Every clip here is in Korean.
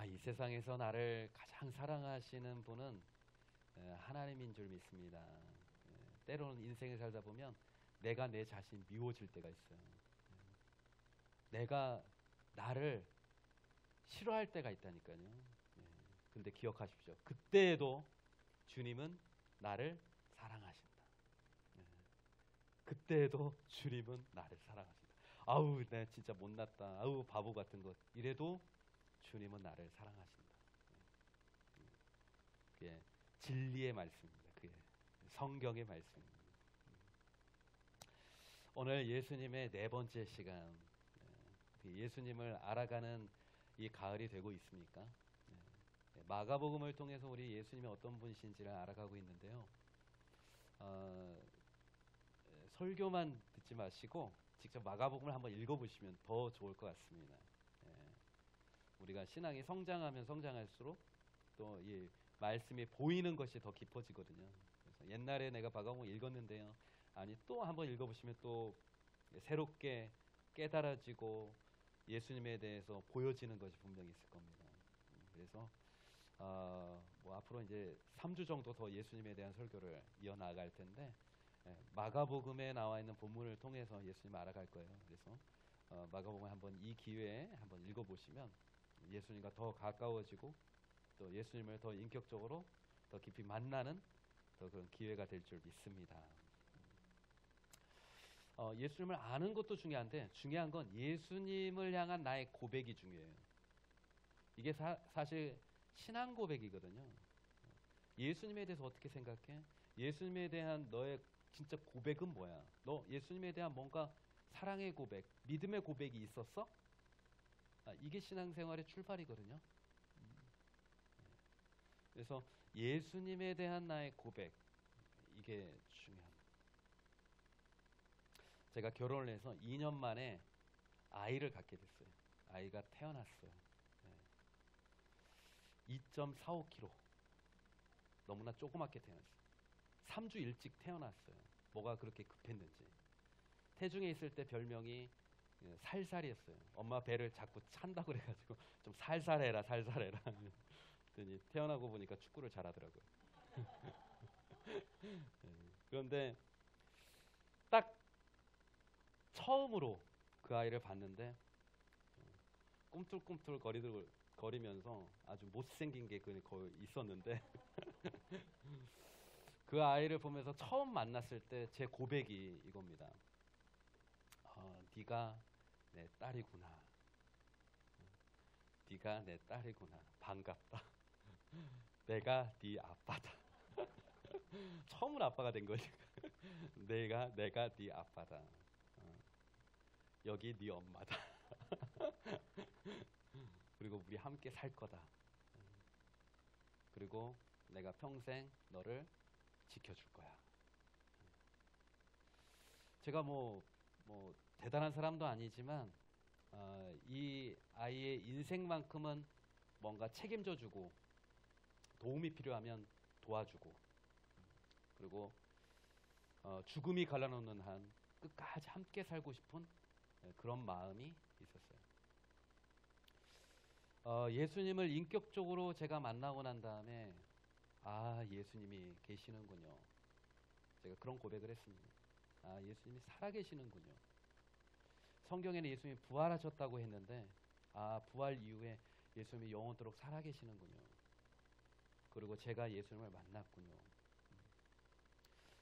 이 세상에서 나를 가장 사랑하시는 분은 하나님인 줄 믿습니다. 때로는 인생을 살다 보면 내가 내 자신 미워질 때가 있어요. 내가 나를 싫어할 때가 있다니까요. 그런데 기억하십시오. 그때에도 주님은 나를 사랑하신다. 그때에도 주님은 나를 사랑하신다. 아우, 내 진짜 못났다. 아우, 바보 같은 것. 이래도 주님은 나를 사랑하신다. 그게 진리의 말씀입니다. 그게 성경의 말씀입니다. 오늘 예수님의 네 번째 시간, 예수님을 알아가는 이 가을이 되고 있습니까? 마가복음을 통해서 우리 예수님이 어떤 분이신지를 알아가고 있는데요. 설교만 듣지 마시고 직접 마가복음을 한번 읽어보시면 더 좋을 것 같습니다. 우리가 신앙이 성장하면 성장할수록 또 이 말씀이 보이는 것이 더 깊어지거든요. 그래서 옛날에 내가 마가복음 읽었는데요. 아니 또 한번 읽어보시면 또 새롭게 깨달아지고 예수님에 대해서 보여지는 것이 분명히 있을 겁니다. 그래서 뭐 앞으로 이제 3주 정도 더 예수님에 대한 설교를 이어나갈 텐데 마가복음에 나와 있는 본문을 통해서 예수님을 알아갈 거예요. 그래서 마가복음 한번 이 기회에 한번 읽어보시면 예수님과 더 가까워지고 또 예수님을 더 인격적으로 더 깊이 만나는 더 그런 기회가 될 줄 믿습니다. 예수님을 아는 것도 중요한데 중요한 건 예수님을 향한 나의 고백이 중요해요. 이게 사실 신앙 고백이거든요. 예수님에 대해서 어떻게 생각해? 예수님에 대한 너의 진짜 고백은 뭐야? 너 예수님에 대한 뭔가 사랑의 고백, 믿음의 고백이 있었어? 이게 신앙생활의 출발이거든요. 그래서 예수님에 대한 나의 고백, 이게 중요합니다. 제가 결혼을 해서 2년 만에 아이를 갖게 됐어요. 아이가 태어났어요. 2.45kg. 너무나 조그맣게 태어났어요. 3주 일찍 태어났어요. 뭐가 그렇게 급했는지. 태중에 있을 때 별명이 살살이었어요. 엄마 배를 자꾸 찬다고 그래가지고 좀 살살해라 살살해라. 그랬더니 태어나고 보니까 축구를 잘하더라고요. 그런데 딱 처음으로 그 아이를 봤는데 꿈틀꿈틀 거리면서 아주 못생긴 게 있었는데 그 아이를 보면서 처음 만났을 때 제 고백이 이겁니다. 네가 내 딸이구나. 네가 내 딸이구나. 반갑다. 내가 네 아빠다. 처음으로 아빠가 된 거지. 내가 네 아빠다. 여기 네 엄마다. 그리고 우리 함께 살 거다. 그리고 내가 평생 너를 지켜줄 거야. 제가 뭐 대단한 사람도 아니지만 이 아이의 인생만큼은 뭔가 책임져주고 도움이 필요하면 도와주고 그리고 죽음이 갈라놓는 한 끝까지 함께 살고 싶은 그런 마음이 있었어요. 예수님을 인격적으로 제가 만나고 난 다음에 예수님이 계시는군요. 제가 그런 고백을 했습니다. 예수님이 살아계시는군요. 성경에는 예수님이 부활하셨다고 했는데 부활 이후에 예수님이 영원토록 살아계시는군요. 그리고 제가 예수님을 만났군요.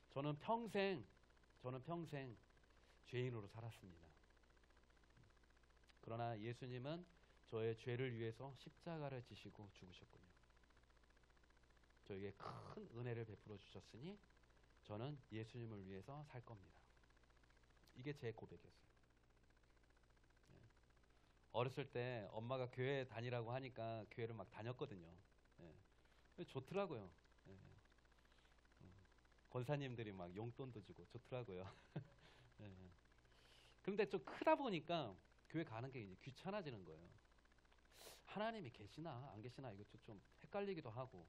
저는 평생 죄인으로 살았습니다. 그러나 예수님은 저의 죄를 위해서 십자가를 지시고 죽으셨군요. 저에게 큰 은혜를 베풀어 주셨으니 저는 예수님을 위해서 살 겁니다. 이게 제 고백이었어요. 어렸을 때 엄마가 교회 다니라고 하니까 교회를 막 다녔거든요. 좋더라고요. 권사님들이 막 용돈도 주고 좋더라고요. 그런데 좀 크다 보니까 교회 가는 게 이제 귀찮아지는 거예요. 하나님이 계시나 안 계시나 이것도 좀 헷갈리기도 하고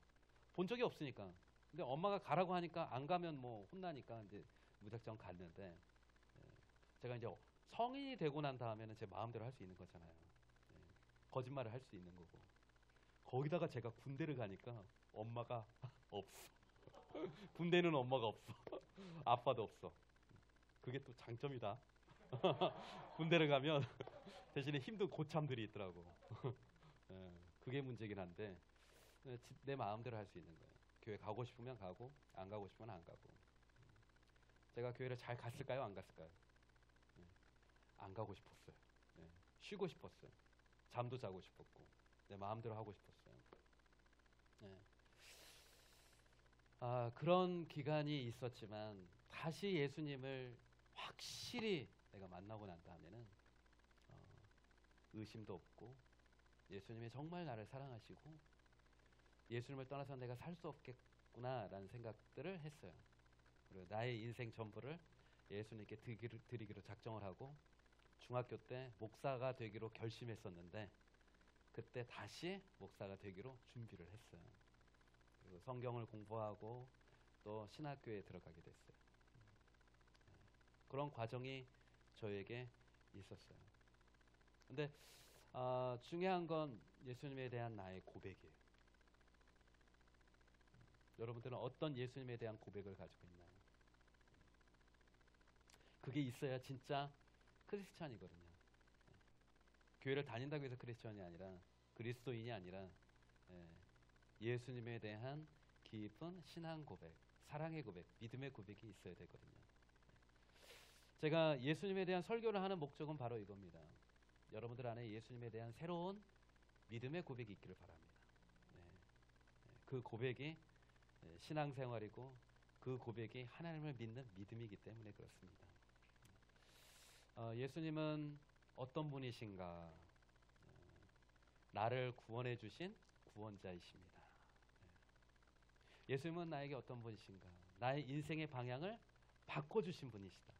본 적이 없으니까. 근데 엄마가 가라고 하니까 안 가면 뭐 혼나니까 이제 무작정 갔는데 제가 이제 성인이 되고 난 다음에는 제 마음대로 할 수 있는 거잖아요. 거짓말을 할 수 있는 거고. 거기다가 제가 군대를 가니까 엄마가 없어. 군대는 엄마가 없어. 아빠도 없어. 그게 또 장점이다. 군대를 가면 대신에 힘든 고참들이 있더라고. 예, 그게 문제긴 한데 내 마음대로 할 수 있는 거예요. 교회 가고 싶으면 가고 안 가고 싶으면 안 가고. 제가 교회를 잘 갔을까요? 안 갔을까요? 예, 안 가고 싶었어요. 예, 쉬고 싶었어요. 잠도 자고 싶었고 내 마음대로 하고 싶었어요. 예. 그런 기간이 있었지만 다시 예수님을 확실히 내가 만나고 난 다음에는 의심도 없고 예수님이 정말 나를 사랑하시고 예수님을 떠나서 내가 살 수 없겠구나라는 생각들을 했어요. 그리고 나의 인생 전부를 예수님께 드리기로 작정을 하고 중학교 때 목사가 되기로 결심했었는데 그때 다시 목사가 되기로 준비를 했어요. 그리고 성경을 공부하고 또 신학교에 들어가게 됐어요. 그런 과정이 저에게 있었어요. 근데 중요한 건 예수님에 대한 나의 고백이에요. 여러분들은 어떤 예수님에 대한 고백을 가지고 있나요? 그게 있어야 진짜 크리스찬이거든요. 교회를 다닌다고 해서 크리스찬이 아니라 그리스도인이 아니라 예수님에 대한 깊은 신앙 고백, 사랑의 고백, 믿음의 고백이 있어야 되거든요. 제가 예수님에 대한 설교를 하는 목적은 바로 이겁니다. 여러분들 안에 예수님에 대한 새로운 믿음의 고백이 있기를 바랍니다. 그 고백이 신앙생활이고 그 고백이 하나님을 믿는 믿음이기 때문에 그렇습니다. 예수님은 어떤 분이신가? 나를 구원해 주신 구원자이십니다. 예수님은 나에게 어떤 분이신가? 나의 인생의 방향을 바꿔주신 분이시다.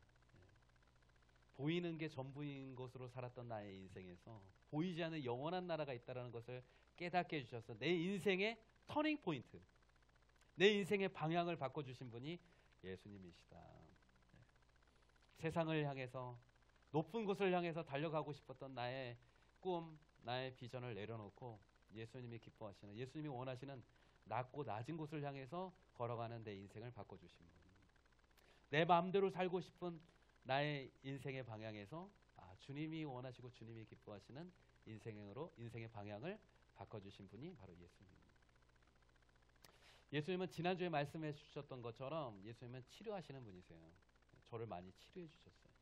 보이는 게 전부인 것으로 살았던 나의 인생에서 보이지 않는 영원한 나라가 있다는 것을 깨닫게 해주셔서 내 인생의 터닝 포인트, 내 인생의 방향을 바꿔주신 분이 예수님이시다. 세상을 향해서 높은 곳을 향해서 달려가고 싶었던 나의 꿈, 나의 비전을 내려놓고 예수님이 기뻐하시는, 예수님이 원하시는 낮고 낮은 곳을 향해서 걸어가는 내 인생을 바꿔주신 분. 내 마음대로 살고 싶은 나의 인생의 방향에서 주님이 원하시고 주님이 기뻐하시는 인생의 방향을 바꿔주신 분이 바로 예수님입니다. 예수님은 지난주에 말씀해 주셨던 것처럼 예수님은 치료하시는 분이세요. 저를 많이 치료해 주셨어요.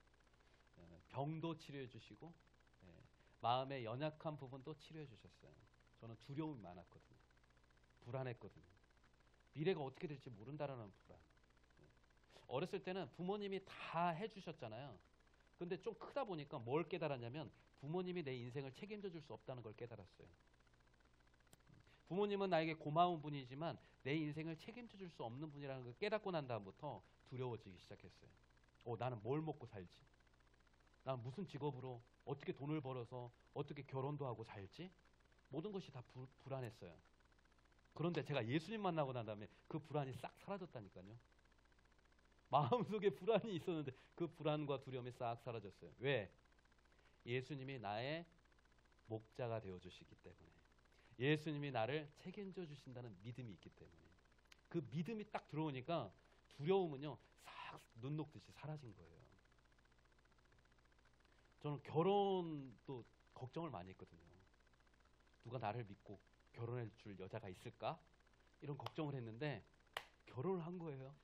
병도 치료해 주시고 마음의 연약한 부분도 치료해 주셨어요. 저는 두려움이 많았거든요. 불안했거든요. 미래가 어떻게 될지 모른다라는 불안. 어렸을 때는 부모님이 다 해주셨잖아요. 근데 좀 크다 보니까 뭘 깨달았냐면 부모님이 내 인생을 책임져 줄 수 없다는 걸 깨달았어요. 부모님은 나에게 고마운 분이지만 내 인생을 책임져 줄 수 없는 분이라는 걸 깨닫고 난 다음부터 두려워지기 시작했어요. 나는 뭘 먹고 살지? 난 무슨 직업으로 어떻게 돈을 벌어서 어떻게 결혼도 하고 살지? 모든 것이 다 불안했어요. 그런데 제가 예수님 만나고 난 다음에 그 불안이 싹 사라졌다니까요. 마음속에 불안이 있었는데 그 불안과 두려움이 싹 사라졌어요. 왜? 예수님이 나의 목자가 되어주시기 때문에, 예수님이 나를 책임져 주신다는 믿음이 있기 때문에, 그 믿음이 딱 들어오니까 두려움은요 싹 눈 녹듯이 사라진 거예요. 저는 결혼도 걱정을 많이 했거든요. 누가 나를 믿고 결혼해 줄 여자가 있을까? 이런 걱정을 했는데 결혼을 한 거예요.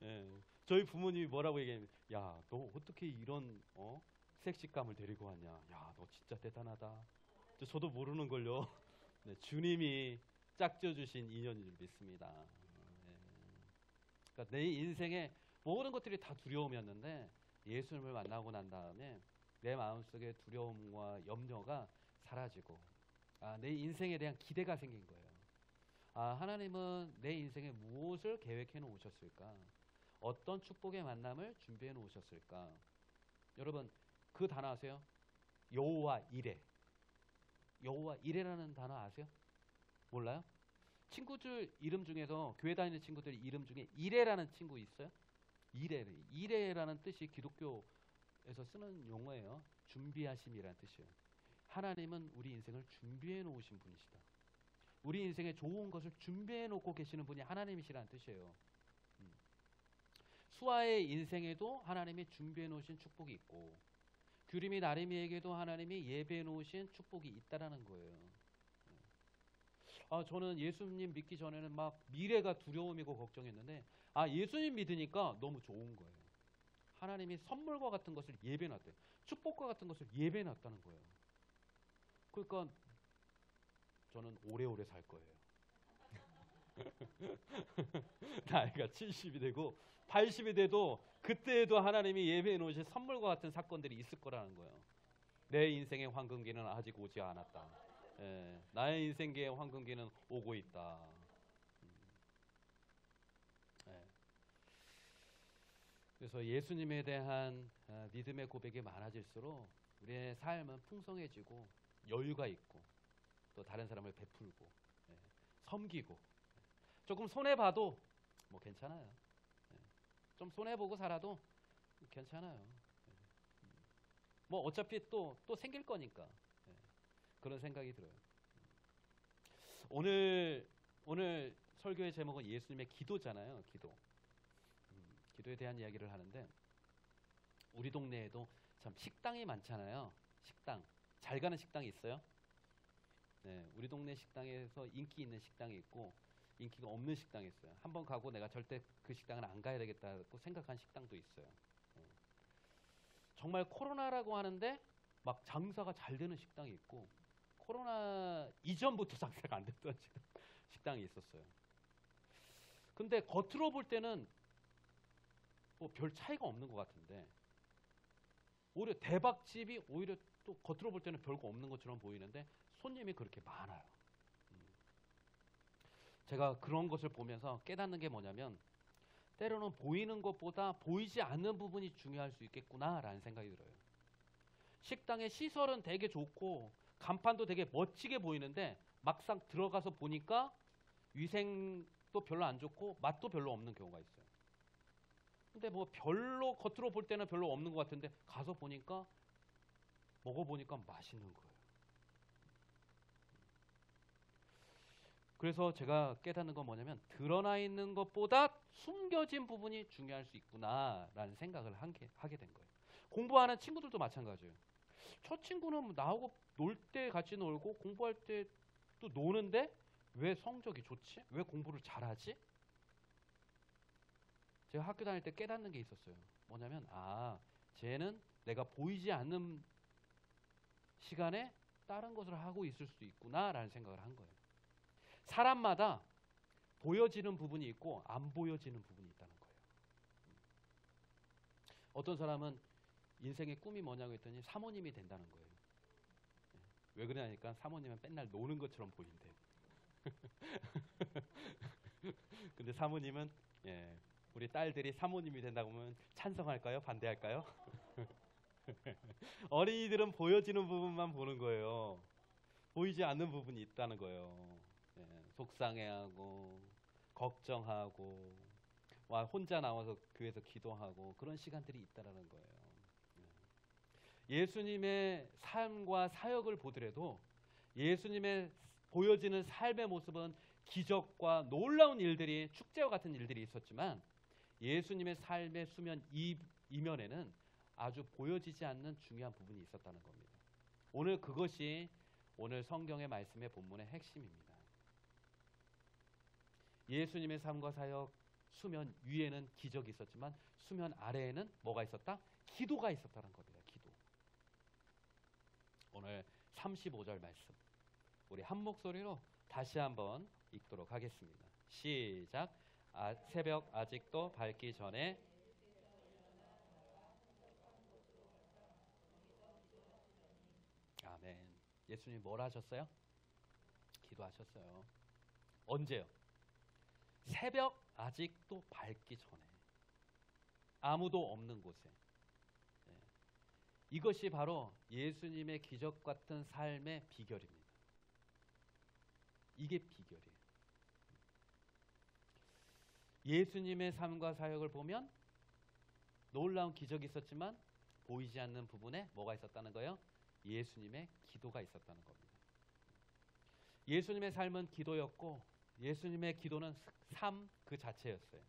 예, 저희 부모님이 뭐라고 얘기하냐면, 야, 너 어떻게 이런 섹시감을 데리고 왔냐? 야, 너 진짜 대단하다. 저도 모르는 걸요. 네, 주님이 짝지어 주신 인연인 줄 믿습니다. 예. 그러니까 내 인생의 모든 것들이 다 두려움이었는데 예수님을 만나고 난 다음에 내 마음속에 두려움과 염려가 사라지고 내 인생에 대한 기대가 생긴 거예요. 하나님은 내 인생에 무엇을 계획해 놓으셨을까? 어떤 축복의 만남을 준비해 놓으셨을까? 여러분 그 단어 아세요? 여호와 이레. 여호와 이레라는 단어 아세요? 몰라요? 친구들 이름 중에서 교회 다니는 친구들 이름 중에 이레라는 친구 있어요? 이레라는 뜻이 기독교에서 쓰는 용어예요. 준비하심이라는 뜻이에요. 하나님은 우리 인생을 준비해 놓으신 분이시다. 우리 인생에 좋은 것을 준비해 놓고 계시는 분이 하나님이시라는 뜻이에요. 수아의 인생에도 하나님이 준비해 놓으신 축복이 있고, 규림이 나림이에게도 하나님이 예배해 놓으신 축복이 있다라는 거예요. 저는 예수님 믿기 전에는 막 미래가 두려움이고 걱정했는데, 예수님 믿으니까 너무 좋은 거예요. 하나님이 선물과 같은 것을 예배해 놨대요. 축복과 같은 것을 예배해 놨다는 거예요. 그러니까 저는 오래오래 살 거예요. 나이가 70이 되고 80이 돼도 그때에도 하나님이 예배해 놓으신 선물과 같은 사건들이 있을 거라는 거예요. 내 인생의 황금기는 아직 오지 않았다. 나의 인생계의 황금기는 오고 있다. 그래서 예수님에 대한 믿음의 고백이 많아질수록 우리의 삶은 풍성해지고 여유가 있고 또 다른 사람을 베풀고 섬기고, 조금 손해봐도 뭐 괜찮아요. 좀 손해보고 살아도 괜찮아요. 뭐 어차피 또 생길 거니까. 그런 생각이 들어요. 오늘 설교의 제목은 예수님의 기도잖아요. 기도에 대한 이야기를 하는데, 우리 동네에도 참 식당이 많잖아요. 식당, 잘 가는 식당이 있어요. 우리 동네 식당에서 인기 있는 식당이 있고 인기가 없는 식당이 있어요. 한번 가고 내가 절대 그 식당은 안 가야 되겠다고 생각한 식당도 있어요. 정말 코로나라고 하는데 막 장사가 잘 되는 식당이 있고, 코로나 이전부터 장사가 안 됐던 식당이 있었어요. 근데 겉으로 볼 때는 뭐 별 차이가 없는 것 같은데, 오히려 대박집이 오히려 또 겉으로 볼 때는 별거 없는 것처럼 보이는데 손님이 그렇게 많아요. 제가 그런 것을 보면서 깨닫는 게 뭐냐면, 때로는 보이는 것보다 보이지 않는 부분이 중요할 수 있겠구나라는 생각이 들어요. 식당의 시설은 되게 좋고 간판도 되게 멋지게 보이는데 막상 들어가서 보니까 위생도 별로 안 좋고 맛도 별로 없는 경우가 있어요. 근데 뭐 별로 겉으로 볼 때는 별로 없는 것 같은데 가서 보니까, 먹어보니까 맛있는 거예요. 그래서 제가 깨닫는 건 뭐냐면, 드러나 있는 것보다 숨겨진 부분이 중요할 수 있구나라는 생각을 하게 된 거예요. 공부하는 친구들도 마찬가지예요. 저 친구는 나하고 놀 때 같이 놀고 공부할 때 또 노는데 왜 성적이 좋지? 왜 공부를 잘하지? 제가 학교 다닐 때 깨닫는 게 있었어요. 뭐냐면, 쟤는 내가 보이지 않는 시간에 다른 것을 하고 있을 수 있구나라는 생각을 한 거예요. 사람마다 보여지는 부분이 있고 안 보여지는 부분이 있다는 거예요. 어떤 사람은 인생의 꿈이 뭐냐고 했더니 사모님이 된다는 거예요. 왜 그러냐니까 사모님은 맨날 노는 것처럼 보인대. 근데 사모님은, 우리 딸들이 사모님이 된다고 하면 찬성할까요? 반대할까요? 어린이들은 보여지는 부분만 보는 거예요. 보이지 않는 부분이 있다는 거예요. 속상해하고 걱정하고 혼자 나와서 교회에서 기도하고 그런 시간들이 있다라는 거예요. 예수님의 삶과 사역을 보더라도 예수님의 보여지는 삶의 모습은 기적과 놀라운 일들이, 축제와 같은 일들이 있었지만, 예수님의 삶의 수면 이면에는 아주 보여지지 않는 중요한 부분이 있었다는 겁니다. 오늘 그것이 오늘 성경의 말씀의 본문의 핵심입니다. 예수님의 삶과 사역, 수면 위에는 기적이 있었지만 수면 아래에는 뭐가 있었다? 기도가 있었다는 겁니다. 기도. 오늘 35절 말씀 우리 한 목소리로 다시 한번 읽도록 하겠습니다. 시작. 새벽 아직도 밝기 전에 아멘. 예수님 뭘 하셨어요? 기도하셨어요. 언제요? 새벽 아직도 밝기 전에, 아무도 없는 곳에. 이것이 바로 예수님의 기적 같은 삶의 비결입니다. 이게 비결이에요. 예수님의 삶과 사역을 보면 놀라운 기적이 있었지만 보이지 않는 부분에 뭐가 있었다는 거예요? 예수님의 기도가 있었다는 겁니다. 예수님의 삶은 기도였고 예수님의 기도는 삶 그 자체였어요.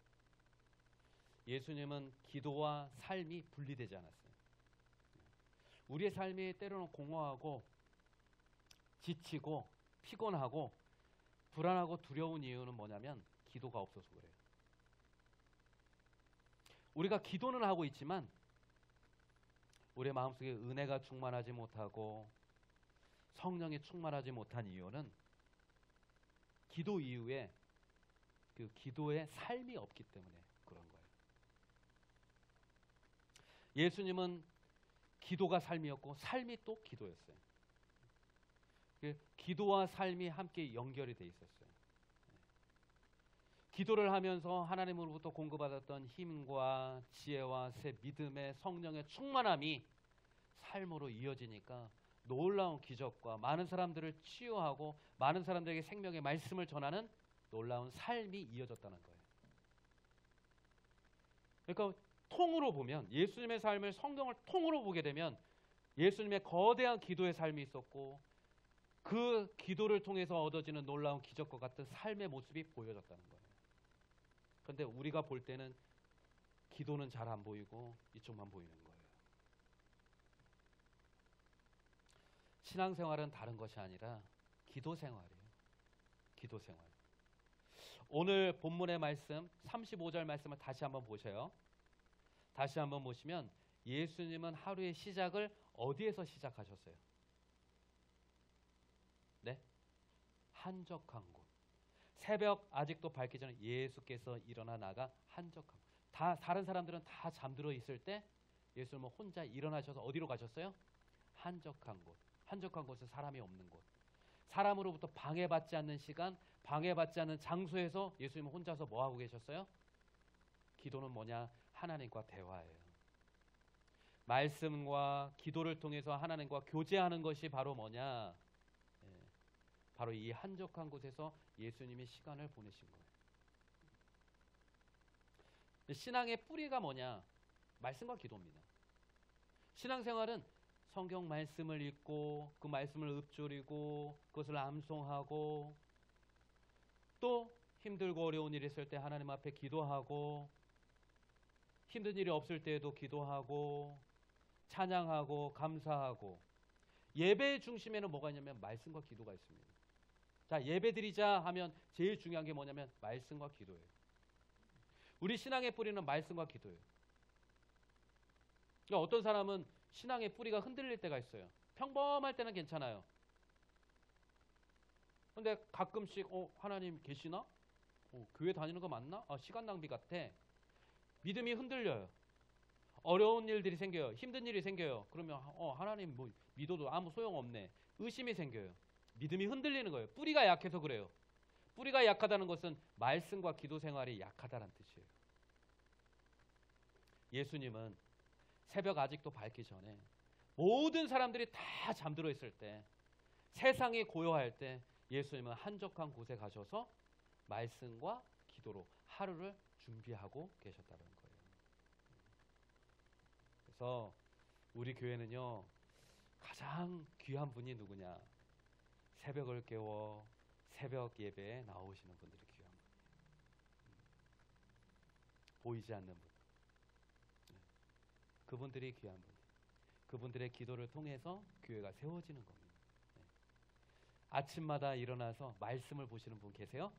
예수님은 기도와 삶이 분리되지 않았어요. 우리의 삶이 때로는 공허하고 지치고 피곤하고 불안하고 두려운 이유는 뭐냐면 기도가 없어서 그래요. 우리가 기도는 하고 있지만 우리의 마음속에 은혜가 충만하지 못하고 성령이 충만하지 못한 이유는 기도 이후에 그 기도의 삶이 없기 때문에 그런 거예요. 예수님은 기도가 삶이었고 삶이 또 기도였어요. 기도와 삶이 함께 연결이 돼 있었어요. 기도를 하면서 하나님으로부터 공급받았던 힘과 지혜와 새 믿음의 성령의 충만함이 삶으로 이어지니까 놀라운 기적과 많은 사람들을 치유하고 많은 사람들에게 생명의 말씀을 전하는 놀라운 삶이 이어졌다는 거예요. 그러니까 통으로 보면 예수님의 삶을 성경을 통으로 보게 되면 예수님의 거대한 기도의 삶이 있었고 그 기도를 통해서 얻어지는 놀라운 기적과 같은 삶의 모습이 보여졌다는 거예요. 그런데 우리가 볼 때는 기도는 잘 안 보이고 이쪽만 보이는 거예요. 신앙생활은 다른 것이 아니라 기도 생활이에요. 기도 생활. 오늘 본문의 말씀 35절 말씀을 다시 한번 보셔요. 다시 한번 보시면 예수님은 하루의 시작을 어디에서 시작하셨어요? 네? 한적한 곳. 새벽 아직도 밝기 전에 예수께서 일어나 나가 한적한 곳. 다른 사람들은 다 잠들어 있을 때 예수님은 혼자 일어나셔서 어디로 가셨어요? 한적한 곳. 한적한 곳은 사람이 없는 곳. 사람으로부터 방해받지 않는 시간, 방해받지 않는 장소에서 예수님은 혼자서 뭐 하고 계셨어요? 기도는 뭐냐? 하나님과 대화예요. 말씀과 기도를 통해서 하나님과 교제하는 것이 바로 뭐냐? 바로 이 한적한 곳에서 예수님이 시간을 보내신 거예요. 신앙의 뿌리가 뭐냐? 말씀과 기도입니다. 신앙생활은 성경 말씀을 읽고 그 말씀을 읊조리고 그것을 암송하고 또 힘들고 어려운 일이 있을 때 하나님 앞에 기도하고 힘든 일이 없을 때에도 기도하고 찬양하고 감사하고 예배의 중심에는 뭐가 있냐면 말씀과 기도가 있습니다. 자, 예배드리자 하면 제일 중요한 게 뭐냐면 말씀과 기도예요. 우리 신앙의 뿌리는 말씀과 기도예요. 그러니까 어떤 사람은 신앙의 뿌리가 흔들릴 때가 있어요. 평범할 때는 괜찮아요. 근데 가끔씩 하나님 계시나? 교회 다니는 거 맞나? 시간 낭비 같아. 믿음이 흔들려요. 어려운 일들이 생겨요. 힘든 일이 생겨요. 그러면 하나님 뭐 믿어도 아무 소용없네. 의심이 생겨요. 믿음이 흔들리는 거예요. 뿌리가 약해서 그래요. 뿌리가 약하다는 것은 말씀과 기도 생활이 약하다는 뜻이에요. 예수님은 새벽 아직도 밝기 전에 모든 사람들이 다 잠들어 있을 때 세상이 고요할 때 예수님은 한적한 곳에 가셔서 말씀과 기도로 하루를 준비하고 계셨다는 거예요. 그래서 우리 교회는요 가장 귀한 분이 누구냐? 새벽을 깨워 새벽 예배에 나오시는 분들이 귀한 분이에요. 보이지 않는 분. 그분들이 귀한 분이에요. 그분들의 기도를 통해서 교회가 세워지는 겁니다. 아침마다 일어나서 말씀을 보시는 분 계세요?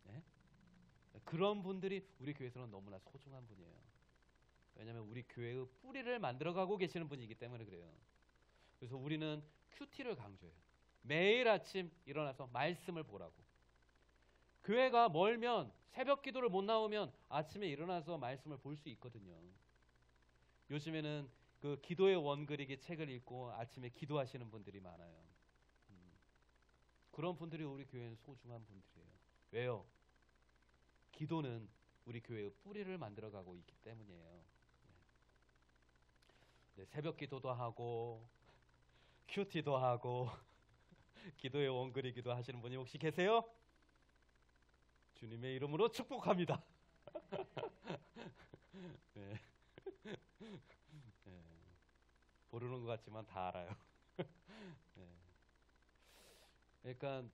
네? 그런 분들이 우리 교회에서는 너무나 소중한 분이에요. 왜냐하면 우리 교회의 뿌리를 만들어가고 계시는 분이기 때문에 그래요. 그래서 우리는 큐티를 강조해요. 매일 아침 일어나서 말씀을 보라고. 교회가 멀면 새벽 기도를 못 나오면 아침에 일어나서 말씀을 볼 수 있거든요. 요즘에는 그 기도의 원그리기 책을 읽고 아침에 기도하시는 분들이 많아요. 그런 분들이 우리 교회는 소중한 분들이에요. 왜요? 기도는 우리 교회의 뿌리를 만들어가고 있기 때문이에요. 네, 새벽 기도도 하고 큐티도 하고 기도의 원그리기도 하시는 분이 혹시 계세요? 주님의 이름으로 축복합니다. 네. 네. 모르는 것 같지만 다 알아요. 예. 그러니까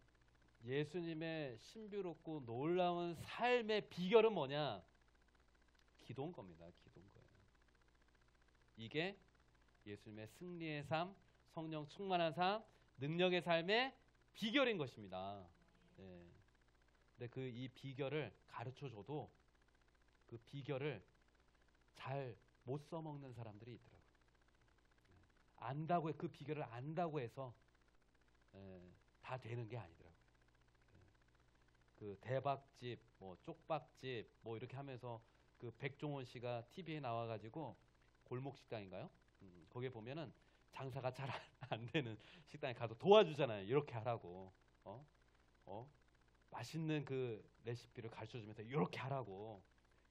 예수님의 신비롭고 놀라운 삶의 비결은 뭐냐? 기도인 겁니다. 기도인 거예요. 이게 예수님의 승리의 삶, 성령 충만한 삶, 능력의 삶의 비결인 것입니다. 예. 근데 그 이 비결을 가르쳐줘도 그 비결을 잘 못 써먹는 사람들이 있더라고요. 안다고 그 비결을 안다고 해서 다 되는 게 아니더라고요. 그 대박집, 뭐 쪽박집, 뭐 이렇게 하면서 그 백종원 씨가 TV에 나와가지고 골목 식당인가요? 거기에 보면은 장사가 잘 안 되는 식당에 가서 도와주잖아요. 이렇게 하라고, 맛있는 그 레시피를 가르쳐주면서 이렇게 하라고,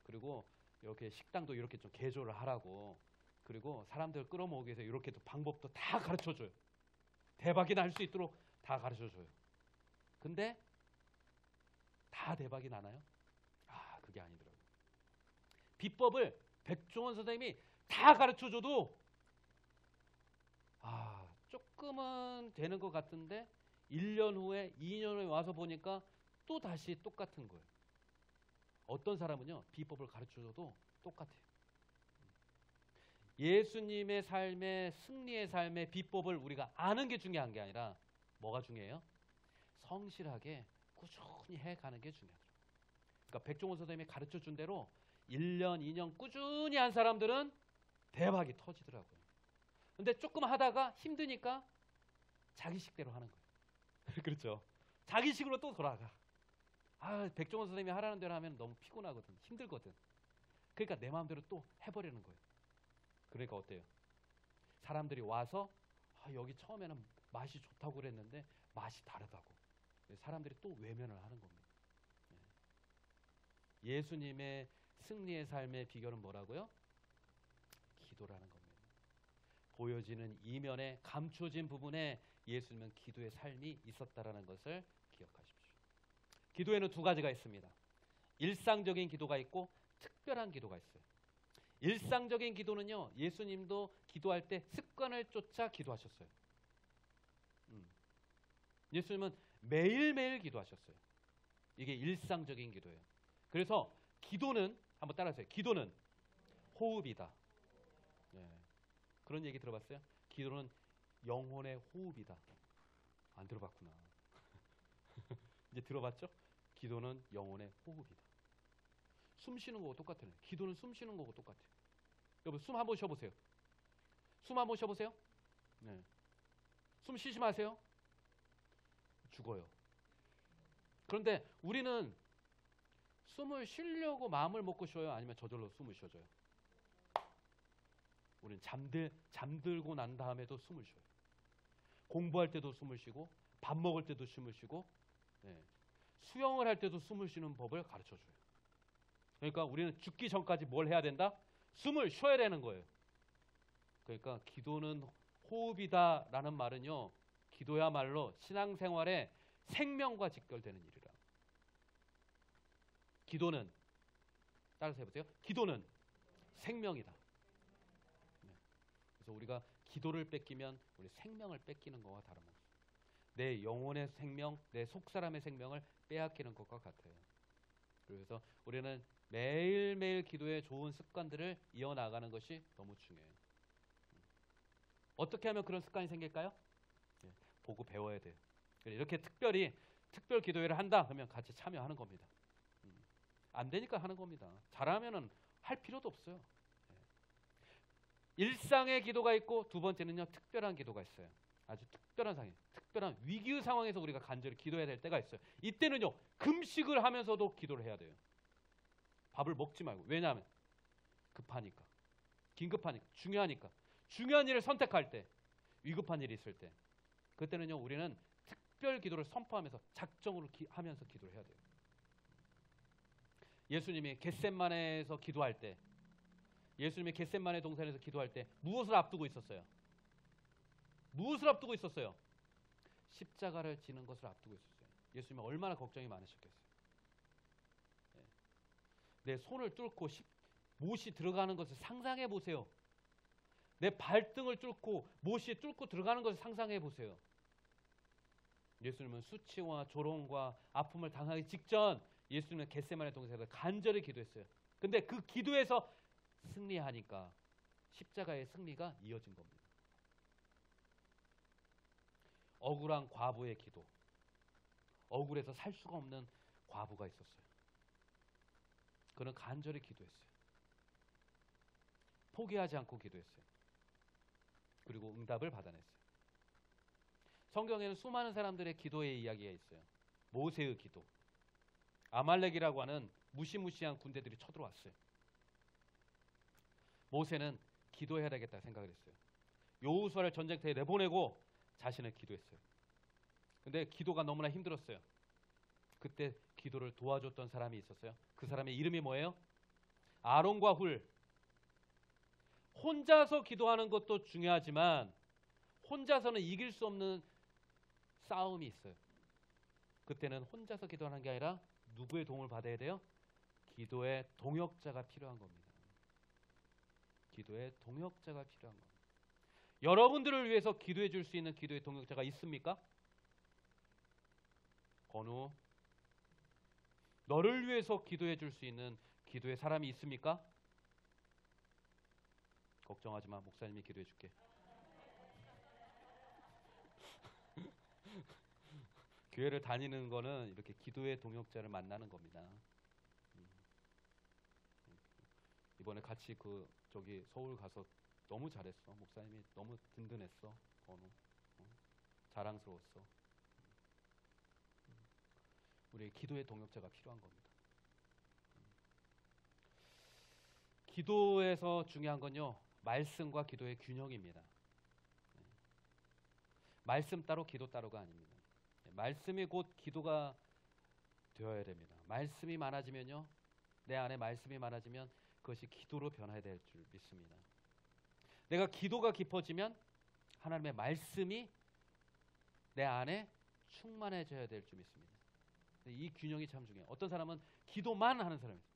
그리고 이렇게 식당도 이렇게 좀 개조를 하라고, 그리고 사람들 끌어모으기 위해서 이렇게 또 방법도 다 가르쳐줘요. 대박이 날 수 있도록 다 가르쳐줘요. 근데 다 대박이 나나요? 아, 그게 아니더라고요. 비법을 백종원 선생님이 다 가르쳐줘도 조금은 되는 것 같은데 1년 후에 2년 후에 와서 보니까 또 다시 똑같은 거예요. 어떤 사람은요, 비법을 가르쳐줘도 똑같아요. 예수님의 삶의 승리의 삶의 비법을 우리가 아는 게 중요한 게 아니라 뭐가 중요해요? 성실하게 꾸준히 해가는 게 중요하죠. 그러니까 백종원 선생님이 가르쳐준 대로 1년, 2년 꾸준히 한 사람들은 대박이 터지더라고요. 근데 조금 하다가 힘드니까 자기식대로 하는 거예요. 그렇죠. 자기식으로 또 돌아가. 백종원 선생님이 하라는 대로 하면 너무 피곤하거든. 힘들거든. 그러니까 내 마음대로 또 해버리는 거예요. 그러니까 어때요? 사람들이 와서 여기 처음에는 맛이 좋다고 그랬는데 맛이 다르다고. 사람들이 또 외면을 하는 겁니다. 예수님의 승리의 삶의 비결은 뭐라고요? 기도라는 겁니다. 보여지는 이면에 감춰진 부분에 예수님은 기도의 삶이 있었다라는 것을 기억하십시오. 기도에는 두 가지가 있습니다. 일상적인 기도가 있고 특별한 기도가 있어요. 일상적인 기도는요, 예수님도 기도할 때 습관을 쫓아 기도하셨어요. 예수님은 매일매일 기도하셨어요. 이게 일상적인 기도예요. 그래서 기도는, 한번 따라하세요. 기도는 호흡이다. 네. 그런 얘기 들어봤어요? 기도는 영혼의 호흡이다. 안 들어봤구나. 이제 들어봤죠? 기도는 영혼의 호흡이다. 숨 쉬는 거고 똑같아요. 기도는 숨 쉬는 거고 똑같아요. 여러분, 숨 한번 쉬어보세요. 숨 한번 쉬어보세요. 네. 숨 쉬지 마세요. 죽어요. 그런데 우리는 숨을 쉬려고 마음을 먹고 쉬어요? 아니면 저절로 숨을 쉬어줘요? 우리는 잠들고 난 다음에도 숨을 쉬어요. 공부할 때도 숨을 쉬고, 밥 먹을 때도 숨을 쉬고, 수영을 할 때도 숨을 쉬는 법을 가르쳐줘요. 그러니까 우리는 죽기 전까지 뭘 해야 된다? 숨을 쉬어야 되는 거예요. 그러니까 기도는 호흡이다라는 말은요, 기도야말로 신앙생활에 생명과 직결되는 일이라. 기도는, 따라서 해보세요. 기도는 생명이다. 그래서 우리가 기도를 뺏기면 우리 생명을 뺏기는 것과 다름없어요. 내 영혼의 생명, 내 속사람의 생명을 빼앗기는 것과 같아요. 그래서 우리는 매일매일 기도의 좋은 습관들을 이어나가는 것이 너무 중요해요. 어떻게 하면 그런 습관이 생길까요? 보고 배워야 돼요. 이렇게 특별 기도회를 한다 그러면 같이 참여하는 겁니다. 안 되니까 하는 겁니다. 잘하면은 할 필요도 없어요. 일상의 기도가 있고 두 번째는요, 특별한 기도가 있어요. 아주 특별한 상황, 특별한 위기의 상황에서 우리가 간절히 기도해야 될 때가 있어요. 이때는요, 금식을 하면서도 기도를 해야 돼요. 밥을 먹지 말고. 왜냐하면 급하니까, 긴급하니까, 중요하니까. 중요한 일을 선택할 때, 위급한 일이 있을 때, 그때는요, 우리는 특별 기도를 선포하면서 작정으로 하면서 기도를 해야 돼요. 예수님이 겟셋마네에서 기도할 때, 예수님이 겟셋마네 동산에서 기도할 때 무엇을 앞두고 있었어요? 무엇을 앞두고 있었어요? 십자가를 지는 것을 앞두고 있었어요. 예수님은 얼마나 걱정이 많으셨겠어요. 내 손을 뚫고 못이 들어가는 것을 상상해 보세요. 내 발등을 뚫고 못이 뚫고 들어가는 것을 상상해 보세요. 예수님은 수치와 조롱과 아픔을 당하기 직전 예수님은 겟세마네 동산에서 간절히 기도했어요. 근데 그 기도에서 승리하니까 십자가의 승리가 이어진 겁니다. 억울한 과부의 기도. 억울해서 살 수가 없는 과부가 있었어요. 그는 간절히 기도했어요. 포기하지 않고 기도했어요. 그리고 응답을 받아냈어요. 성경에는 수많은 사람들의 기도의 이야기가 있어요. 모세의 기도. 아말렉이라고 하는 무시무시한 군대들이 쳐들어왔어요. 모세는 기도해야 되겠다 생각을 했어요. 여호수아를 전쟁터에 내보내고 자신을 기도했어요. 근데 기도가 너무나 힘들었어요. 그때 기도를 도와줬던 사람이 있었어요. 그 사람의 이름이 뭐예요? 아론과 훌. 혼자서 기도하는 것도 중요하지만 혼자서는 이길 수 없는 싸움이 있어요. 그때는 혼자서 기도하는 게 아니라 누구의 도움을 받아야 돼요? 기도의 동역자가 필요한 겁니다. 기도의 동역자가 필요한 겁니다. 여러분들을 위해서 기도해 줄 수 있는 기도의 동역자가 있습니까? 건우, 너를 위해서 기도해 줄 수 있는 기도의 사람이 있습니까? 걱정하지 마. 목사님이 기도해 줄게. 교회를 다니는 거는 이렇게 기도의 동역자를 만나는 겁니다. 이번에 같이 서울 가서 너무 잘했어. 목사님이 너무 든든했어. 건우. 자랑스러웠어. 우리 기도의 동역자가 필요한 겁니다. 기도에서 중요한 건요, 말씀과 기도의 균형입니다. 말씀 따로 기도 따로가 아닙니다. 말씀이 곧 기도가 되어야 됩니다. 말씀이 많아지면요, 내 안에 말씀이 많아지면 그것이 기도로 변화해야 될 줄 믿습니다. 내가 기도가 깊어지면 하나님의 말씀이 내 안에 충만해져야 될 줄 믿습니다. 이 균형이 참 중요해요. 어떤 사람은 기도만 하는 사람이 있어요.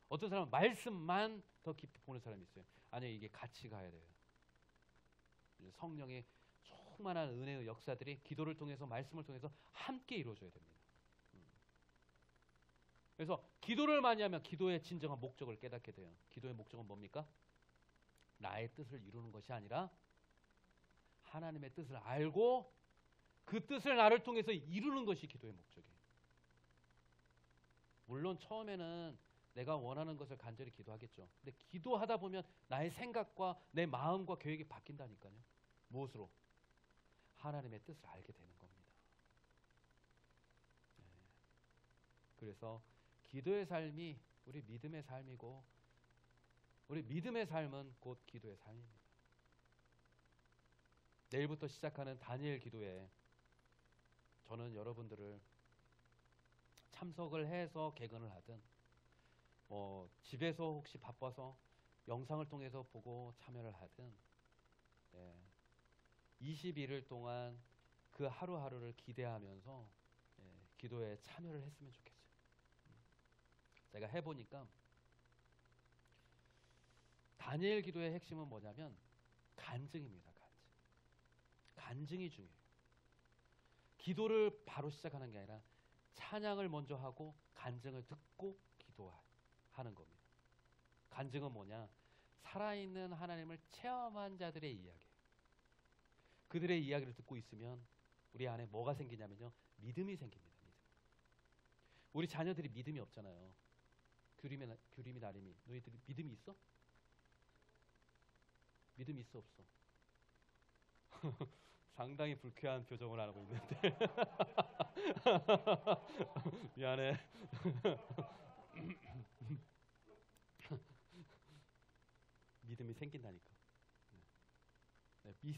어떤 사람은 말씀만 더 깊이 보는 사람이 있어요. 아니요, 이게 같이 가야 돼요. 성령의 충만한 은혜의 역사들이 기도를 통해서, 말씀을 통해서 함께 이루어져야 됩니다. 그래서 기도를 많이 하면 기도의 진정한 목적을 깨닫게 돼요. 기도의 목적은 뭡니까? 나의 뜻을 이루는 것이 아니라 하나님의 뜻을 알고 그 뜻을 나를 통해서 이루는 것이 기도의 목적이에요. 물론 처음에는 내가 원하는 것을 간절히 기도하겠죠. 근데 기도하다 보면 나의 생각과 내 마음과 계획이 바뀐다니까요. 무엇으로? 하나님의 뜻을 알게 되는 겁니다. 네. 그래서 기도의 삶이 우리 믿음의 삶이고, 우리 믿음의 삶은 곧 기도의 삶입니다. 내일부터 시작하는 다니엘 기도에 저는 여러분들을 참석을 해서 개근을 하든, 집에서 혹시 바빠서 영상을 통해서 보고 참여를 하든, 21일 동안 그 하루하루를 기대하면서 기도에 참여를 했으면 좋겠어요. 제가 해보니까 다니엘 기도의 핵심은 뭐냐면 간증입니다. 간증이 중요해요. 기도를 바로 시작하는 게 아니라 찬양을 먼저 하고 간증을 듣고 기도하는 겁니다. 간증은 뭐냐? 살아있는 하나님을 체험한 자들의 이야기. 그들의 이야기를 듣고 있으면 우리 안에 뭐가 생기냐면요, 믿음이 생깁니다. 우리 자녀들이 믿음이 없잖아요. 규림이 나림이, 너희들이 믿음이 있어? 믿음이 있어 없어? 상당히 불쾌한 표정을 하고 있는데 미안해. 믿음이 생긴다니까.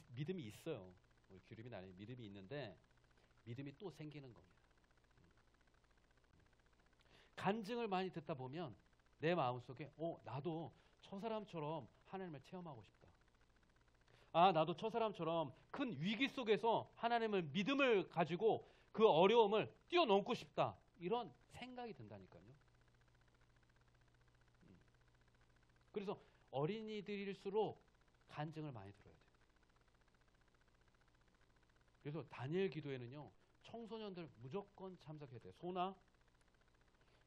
믿음이 있어요. 우리 규림이 나림이 믿음이 있는데 믿음이 또 생기는 겁니다. 간증을 많이 듣다 보면 내 마음속에 나도 저 사람처럼 하나님을 체험하고 싶다. 나도 저 사람처럼 큰 위기 속에서 하나님을 믿음을 가지고 그 어려움을 뛰어넘고 싶다. 이런 생각이 든다니까요. 그래서 어린이들일수록 간증을 많이 들어야 돼요. 그래서 다니엘 기도에는요, 청소년들 무조건 참석해야 돼요. 소나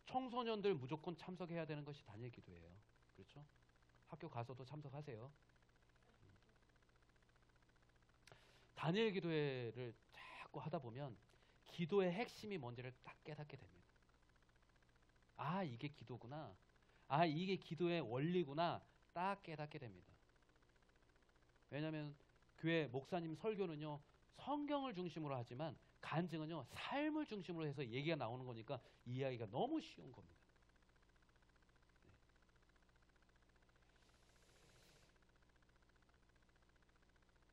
청소년들 무조건 참석해야 되는 것이 다니엘 기도예요. 그렇죠? 학교 가서도 참석하세요. 다니엘 기도회를 자꾸 하다 보면 기도의 핵심이 뭔지를 딱 깨닫게 됩니다. 아, 이게 기도구나. 아, 이게 기도의 원리구나. 딱 깨닫게 됩니다. 왜냐하면 교회 목사님 설교는요, 성경을 중심으로 하지만 간증은요, 삶을 중심으로 해서 얘기가 나오는 거니까 이해하기가 너무 쉬운 겁니다.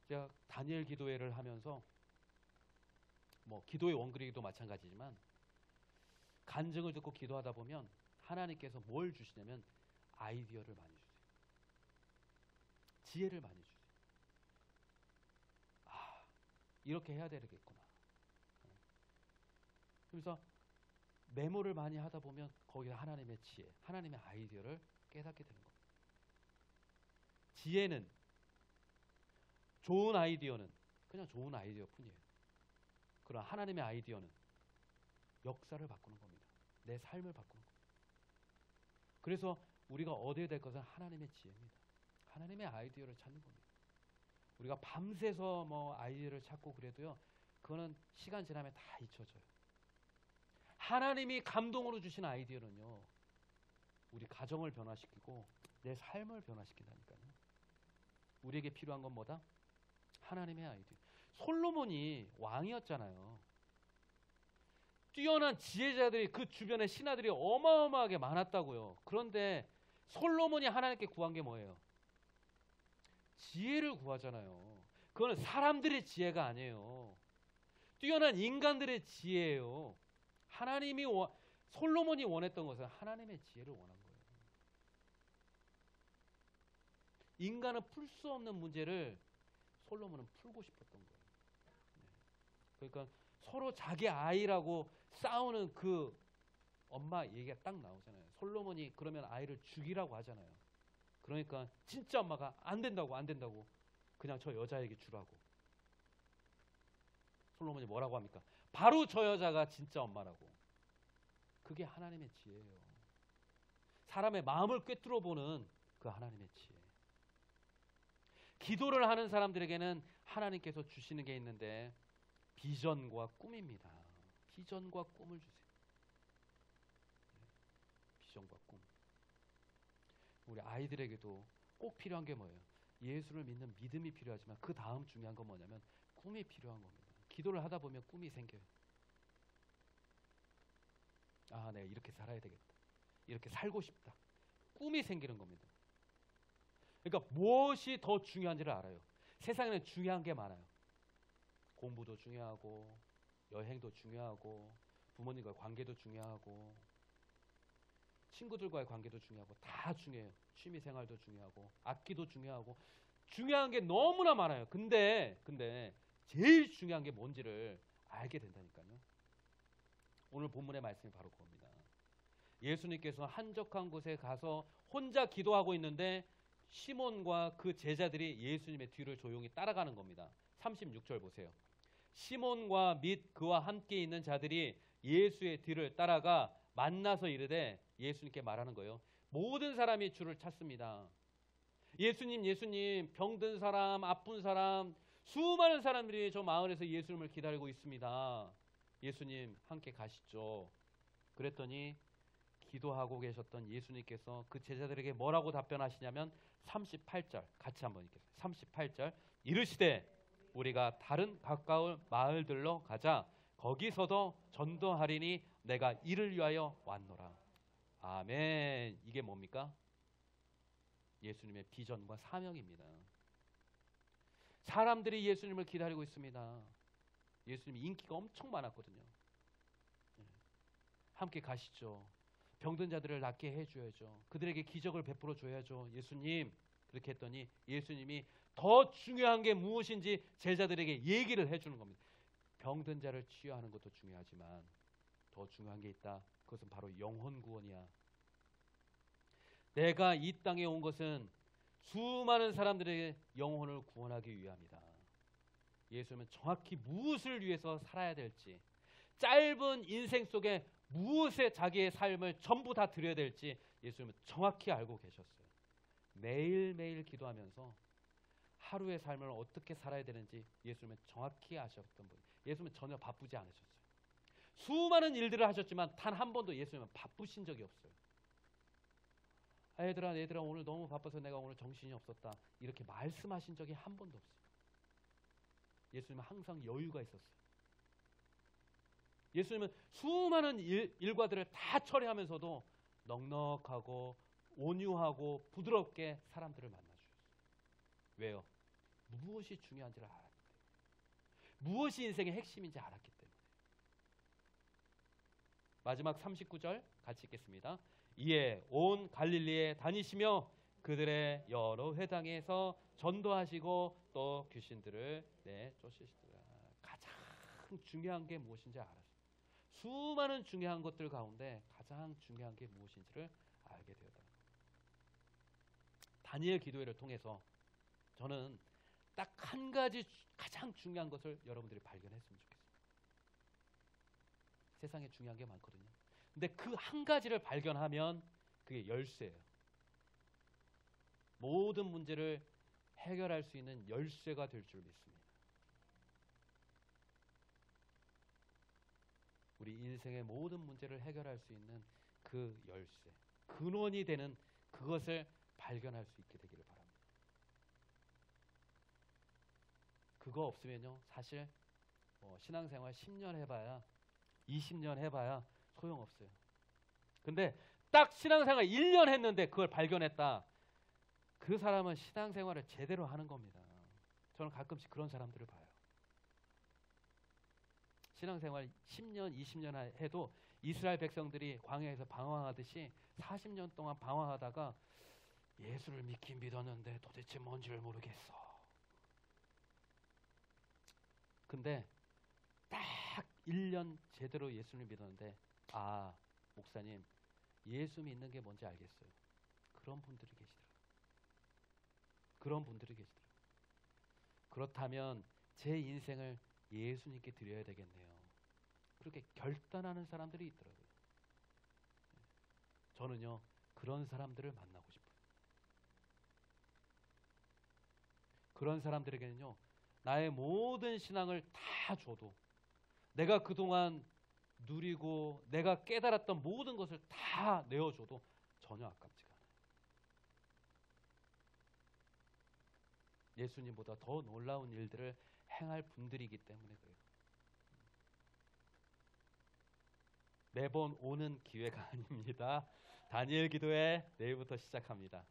제가 다니엘 기도회를 하면서 뭐 기도의 원그리기도 마찬가지지만 간증을 듣고 기도하다 보면 하나님께서 뭘 주시냐면 아이디어를 많이 주세요. 지혜를 많이 주세요. 아, 이렇게 해야 되겠구나. 그래서 메모를 많이 하다 보면 거기에 하나님의 지혜, 하나님의 아이디어를 깨닫게 되는 겁니다. 지혜는, 좋은 아이디어는 그냥 좋은 아이디어 뿐이에요. 그러나 하나님의 아이디어는 역사를 바꾸는 겁니다. 내 삶을 바꾸는 겁니다. 그래서 우리가 얻어야 될 것은 하나님의 지혜입니다. 하나님의 아이디어를 찾는 겁니다. 우리가 밤새서 뭐 아이디어를 찾고 그래도요, 그거는 시간 지나면 다 잊혀져요. 하나님이 감동으로 주신 아이디어는요, 우리 가정을 변화시키고 내 삶을 변화시킨다니까요. 우리에게 필요한 건 뭐다? 하나님의 아이디어. 솔로몬이 왕이었잖아요. 뛰어난 지혜자들이 그 주변에 신하들이 어마어마하게 많았다고요. 그런데 솔로몬이 하나님께 구한 게 뭐예요? 지혜를 구하잖아요. 그거는 사람들의 지혜가 아니에요. 뛰어난 인간들의 지혜예요. 솔로몬이 원했던 것은 하나님의 지혜를 원한 거예요. 인간은 풀 수 없는 문제를 솔로몬은 풀고 싶었던 거예요. 그러니까 서로 자기 아이라고 싸우는 그 엄마 얘기가 딱 나오잖아요. 솔로몬이 그러면 아이를 죽이라고 하잖아요. 그러니까 진짜 엄마가 안 된다고 그냥 저 여자에게 주라고. 솔로몬이 뭐라고 합니까? 바로 저 여자가 진짜 엄마라고. 그게 하나님의 지혜예요. 사람의 마음을 꿰뚫어 보는 그 하나님의 지혜. 기도를 하는 사람들에게는 하나님께서 주시는 게 있는데 비전과 꿈입니다. 비전과 꿈을 주세요. 비전과 꿈. 우리 아이들에게도 꼭 필요한 게 뭐예요? 예수를 믿는 믿음이 필요하지만 그 다음 중요한 건 뭐냐면 꿈이 필요한 겁니다. 기도를 하다 보면 꿈이 생겨요. 아, 내가 이렇게 살아야 되겠다. 이렇게 살고 싶다. 꿈이 생기는 겁니다. 그러니까 무엇이 더 중요한지를 알아요. 세상에는 중요한 게 많아요. 공부도 중요하고, 여행도 중요하고, 부모님과의 관계도 중요하고, 친구들과의 관계도 중요하고, 다 중요해요. 취미생활도 중요하고, 악기도 중요하고, 중요한 게 너무나 많아요. 근데 제일 중요한 게 뭔지를 알게 된다니까요. 오늘 본문의 말씀이 바로 그겁니다. 예수님께서 한적한 곳에 가서 혼자 기도하고 있는데 시몬과 그 제자들이 예수님의 뒤를 조용히 따라가는 겁니다. 36절 보세요. 시몬과 및 그와 함께 있는 자들이 예수의 뒤를 따라가 만나서 이르되, 예수님께 말하는 거예요. 모든 사람이 주를 찾습니다. 예수님, 병든 사람, 아픈 사람, 수많은 사람들이 저 마을에서 예수님을 기다리고 있습니다. 예수님 함께 가시죠. 그랬더니 기도하고 계셨던 예수님께서 그 제자들에게 뭐라고 답변하시냐면 38절 같이 한번 읽겠습니다. 38절 이르시되 우리가 다른 가까운 마을들로 가자. 거기서도 전도하리니 내가 이를 위하여 왔노라. 아멘. 이게 뭡니까? 예수님의 비전과 사명입니다. 사람들이 예수님을 기다리고 있습니다. 예수님이 인기가 엄청 많았거든요. 함께 가시죠. 병든 자들을 낫게 해줘야죠. 그들에게 기적을 베풀어 줘야죠. 예수님. 그렇게 했더니 예수님이 더 중요한 게 무엇인지 제자들에게 얘기를 해주는 겁니다. 병든 자를 치유하는 것도 중요하지만 더 중요한 게 있다. 그것은 바로 영혼 구원이야. 내가 이 땅에 온 것은 수많은 사람들에게 영혼을 구원하기 위함이다. 예수님은 정확히 무엇을 위해서 살아야 될지, 짧은 인생 속에 무엇에 자기의 삶을 전부 다 드려야 될지 예수님은 정확히 알고 계셨어요. 매일매일 기도하면서 하루의 삶을 어떻게 살아야 되는지 예수님은 정확히 아셨던 분. 예수님은 전혀 바쁘지 않으셨어요. 수많은 일들을 하셨지만 단 한 번도 예수님은 바쁘신 적이 없어요. 얘들아 오늘 너무 바빠서 내가 오늘 정신이 없었다, 이렇게 말씀하신 적이 한 번도 없어요. 예수님은 항상 여유가 있었어요. 예수님은 수많은 일과들을 다 처리하면서도 넉넉하고 온유하고 부드럽게 사람들을 만나주셨어요. 왜요? 무엇이 중요한지를 알았기 때문에, 무엇이 인생의 핵심인지 알았기 때문에. 마지막 39절 같이 읽겠습니다. 이에 온 갈릴리에 다니시며 그들의 여러 회당에서 전도하시고 또 귀신들을 쫓으시더라. 가장 중요한 게 무엇인지 알았어요. 수많은 중요한 것들 가운데 가장 중요한 게 무엇인지를 알게 되었다. 다니엘 기도회를 통해서 저는 딱 한 가지 가장 중요한 것을 여러분들이 발견했으면 좋겠습니다. 세상에 중요한 게 많거든요. 근데 그 한 가지를 발견하면 그게 열쇠예요. 모든 문제를 해결할 수 있는 열쇠가 될 줄 믿습니다. 우리 인생의 모든 문제를 해결할 수 있는 그 열쇠, 근원이 되는 그것을 발견할 수 있게 되기를 바랍니다. 그거 없으면요, 사실 신앙생활 10년 해봐야 20년 해봐야 소용없어요. 근데 딱 신앙생활 1년 했는데 그걸 발견했다, 그 사람은 신앙생활을 제대로 하는 겁니다. 저는 가끔씩 그런 사람들을 봐요. 신앙생활 10년, 20년 해도 이스라엘 백성들이 광야에서 방황하듯이 40년 동안 방황하다가 예수를 믿긴 믿었는데 도대체 뭔지를 모르겠어. 근데 딱 1년 제대로 예수를 믿었는데, 목사님 예수 믿는 게 뭔지 알겠어요. 그런 분들이 계시더라고요. 그런 분들이 계시더라고요. 그렇다면 제 인생을 예수님께 드려야 되겠네요. 그렇게 결단하는 사람들이 있더라고요. 저는요, 그런 사람들을 만나고 싶어요. 그런 사람들에게는요, 나의 모든 신앙을 다 줘도, 내가 그동안 누리고 내가 깨달았던 모든 것을 다 내어줘도 전혀 아깝지가 않아요. 예수님보다 더 놀라운 일들을 행할 분들이기 때문에 그래요. 매번 오는 기회가 아닙니다. 다니엘 기도회 내일부터 시작합니다.